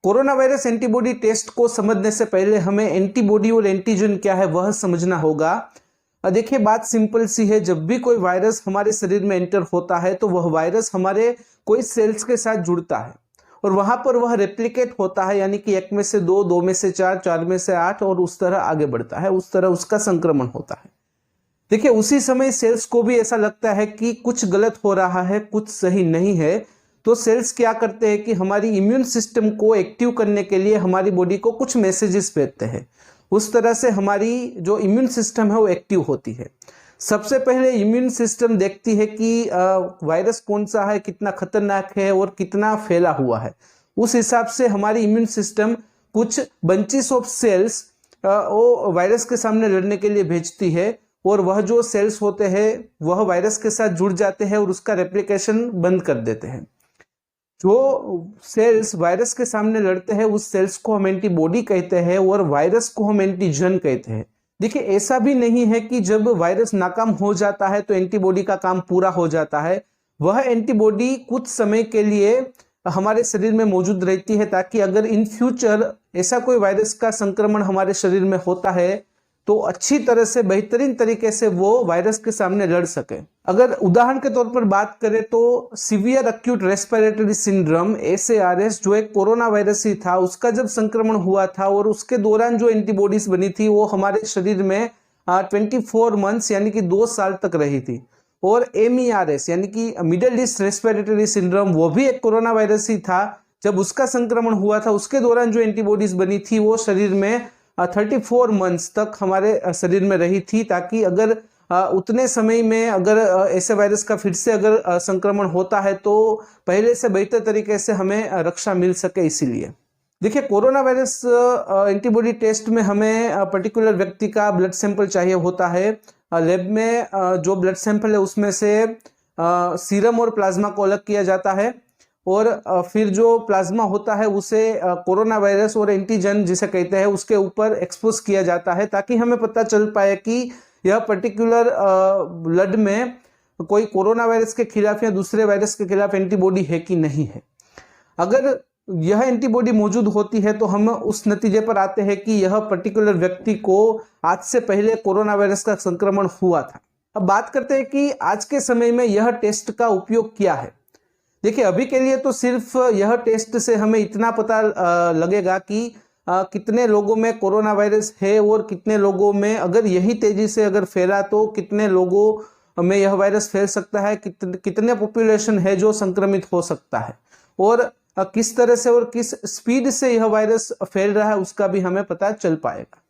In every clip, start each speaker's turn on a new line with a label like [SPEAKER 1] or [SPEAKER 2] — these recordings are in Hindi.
[SPEAKER 1] कोरोना वायरस एंटीबॉडी टेस्ट को समझने से पहले हमें एंटीबॉडी और एंटीजन क्या है वह समझना होगा। देखिए बात सिंपल सी है, जब भी कोई वायरस हमारे शरीर में एंटर होता है तो वह वायरस हमारे कोई सेल्स के साथ जुड़ता है और वहां पर वह रेप्लिकेट होता है, यानी कि 1 में से 2, 2 में से 4, 4 में से 8 और उस तरह आगे बढ़ता है, उस तरह उसका संक्रमण होता है। देखिए उसी समय सेल्स को भी ऐसा लगता है कि कुछ गलत हो रहा है, कुछ सही नहीं है, तो सेल्स क्या करते हैं कि हमारी इम्यून सिस्टम को एक्टिव करने के लिए हमारी बॉडी को कुछ मैसेजेस भेजते हैं। उस तरह से हमारी जो इम्यून सिस्टम है वो एक्टिव होती है। सबसे पहले इम्यून सिस्टम देखती है कि वायरस कौन सा है, कितना खतरनाक है और कितना फैला हुआ है। उस हिसाब से हमारी इम्यून सिस्टम कुछ बंचेस ऑफ सेल्स वो वायरस के सामने लड़ने के लिए भेजती है और वह जो सेल्स होते हैं वह वायरस के साथ जुड़ जाते हैं और उसका रेप्लिकेशन बंद कर देते हैं। जो सेल्स वायरस के सामने लड़ते हैं उस सेल्स को हम एंटीबॉडी कहते हैं और वायरस को हम एंटीजन कहते हैं। देखिए ऐसा भी नहीं है कि जब वायरस नाकाम हो जाता है तो एंटीबॉडी का काम पूरा हो जाता है। वह एंटीबॉडी कुछ समय के लिए हमारे शरीर में मौजूद रहती है ताकि अगर इन फ्यूचर ऐसा कोई वायरस का संक्रमण हमारे शरीर में होता है तो अच्छी तरह से बेहतरीन तरीके से वो वायरस के सामने लड़ सके। अगर उदाहरण के तौर पर बात करें तो severe acute respiratory syndrome SARS जो एक कोरोना वायरस ही था, उसका जब संक्रमण हुआ था और उसके दौरान जो एंटीबॉडीज बनी थी वो हमारे शरीर में 24 मंथ्स यानी कि 2 साल तक रही थी। और MERS यानी कि मिडिल ईस्ट रेस्पिरेटरी सिंड्रोम वो भी एक कोरोना वायरस ही था, जब उसका संक्रमण हुआ था उसके दौरान जो एंटीबॉडीज बनी थी वो शरीर में 34 मंथ्स तक हमारे शरीर में रही थी, ताकि अगर उतने समय में अगर ऐसे वायरस का फिर से अगर संक्रमण होता है तो पहले से बेहतर तरीके से हमें रक्षा मिल सके। इसीलिए देखिए कोरोना वायरस एंटीबॉडी टेस्ट में हमें पर्टिकुलर व्यक्ति का ब्लड सैंपल चाहिए होता है। लैब में जो ब्लड सैंपल है उसमें से सीरम और प्लाज्मा को अलग किया जाता है और फिर जो प्लाज्मा होता है उसे कोरोना वायरस और एंटीजन जिसे कहते हैं उसके ऊपर एक्सपोज किया जाता है, ताकि हमें पता चल पाए कि यह पर्टिकुलर ब्लड में कोई कोरोना वायरस के खिलाफ या दूसरे वायरस के खिलाफ एंटीबॉडी है कि नहीं है। अगर यह एंटीबॉडी मौजूद होती है तो हम उस नतीजे पर आते हैं कि यह पर्टिकुलर व्यक्ति को आज से पहले कोरोना वायरस का संक्रमण हुआ था। अब बात करते हैं कि आज के समय में यह टेस्ट का उपयोग क्या है। देखिए अभी के लिए तो सिर्फ यह टेस्ट से हमें इतना पता लगेगा कि कितने लोगों में कोरोना वायरस है और कितने लोगों में अगर यही तेजी से अगर फैला तो कितने लोगों में यह वायरस फैल सकता है, कितने पॉपुलेशन है जो संक्रमित हो सकता है और किस तरह से और किस स्पीड से यह वायरस फैल रहा है उसका भी हमें पता चल पाएगा।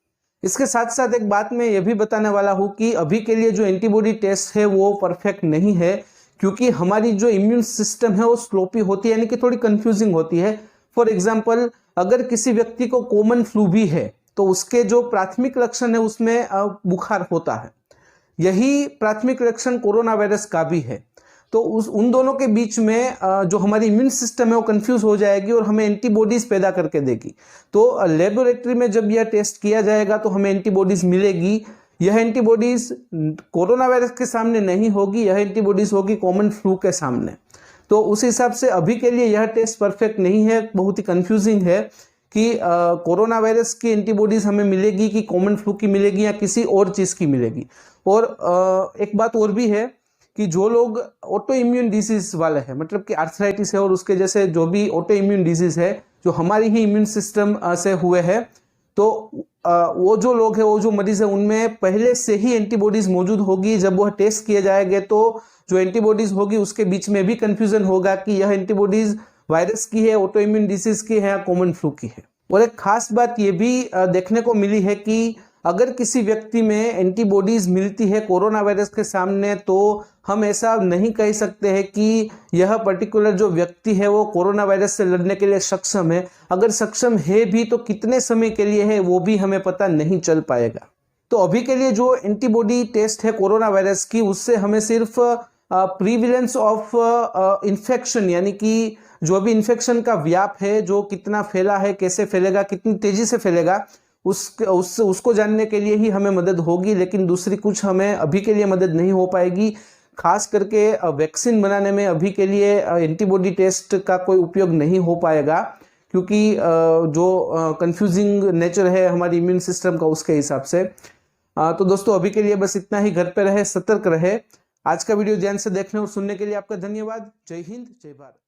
[SPEAKER 1] इसके साथ साथ एक बात मैं यह भी बताने वाला हूं कि अभी के लिए जो एंटीबॉडी टेस्ट है वो परफेक्ट नहीं है, क्योंकि हमारी जो इम्यून सिस्टम है वो स्लोपी होती है, यानी कि थोड़ी कंफ्यूजिंग होती है। फॉर एग्जाम्पल अगर किसी व्यक्ति को कॉमन फ्लू भी है तो उसके जो प्राथमिक लक्षण है उसमें बुखार होता है, यही प्राथमिक लक्षण कोरोना वायरस का भी है। तो उन दोनों के बीच में जो हमारी इम्यून सिस्टम है वो कंफ्यूज हो जाएगी और हमें एंटीबॉडीज पैदा करके देगी। तो लेबोरेटरी में जब यह टेस्ट किया जाएगा तो हमें एंटीबॉडीज मिलेगी। यह एंटीबॉडीज कोरोना वायरस के सामने नहीं होगी, यह एंटीबॉडीज होगी कॉमन फ्लू के सामने। तो उस हिसाब से अभी के लिए यह टेस्ट परफेक्ट नहीं है, बहुत ही कंफ्यूजिंग है कि कोरोना वायरस की एंटीबॉडीज हमें मिलेगी कि कॉमन फ्लू की मिलेगी या किसी और चीज की मिलेगी। और एक बात और भी है कि जो लोग ऑटो इम्यून डिजीज वाले हैं, मतलब कि आर्थराइटिस है और उसके जैसे जो भी ऑटो इम्यून डिजीज है जो हमारी ही इम्यून सिस्टम से हुए हैं, तो वो जो लोग हैं, वो जो मरीज है, उनमें पहले से ही एंटीबॉडीज मौजूद होगी। जब वह टेस्ट किए जाएंगे तो जो एंटीबॉडीज होगी उसके बीच में भी कंफ्यूजन होगा कि यह एंटीबॉडीज वायरस की है, ऑटो इम्यून डिजीज की है या कॉमन फ्लू की है। और एक खास बात ये भी देखने को मिली है कि अगर किसी व्यक्ति में एंटीबॉडीज मिलती है कोरोना वायरस के सामने तो हम ऐसा नहीं कह सकते हैं कि यह पर्टिकुलर जो व्यक्ति है वो कोरोना वायरस से लड़ने के लिए सक्षम है। अगर सक्षम है भी तो कितने समय के लिए है वो भी हमें पता नहीं चल पाएगा। तो अभी के लिए जो एंटीबॉडी टेस्ट है कोरोना वायरस की, उससे हमें सिर्फ प्रीविलेंस ऑफ इन्फेक्शन, यानी कि जो भी इन्फेक्शन का व्याप है, जो कितना फैला है, कैसे फैलेगा, कितनी तेजी से फैलेगा, उसको जानने के लिए ही हमें मदद होगी। लेकिन दूसरी कुछ हमें अभी के लिए मदद नहीं हो पाएगी। खास करके वैक्सीन बनाने में अभी के लिए एंटीबॉडी टेस्ट का कोई उपयोग नहीं हो पाएगा, क्योंकि जो कंफ्यूजिंग नेचर है हमारी इम्यून सिस्टम का उसके हिसाब से। तो दोस्तों अभी के लिए बस इतना ही। घर पे रहे, सतर्क रहे। आज का वीडियो ध्यान से देखने और सुनने के लिए आपका धन्यवाद। जय हिंद, जय भारत।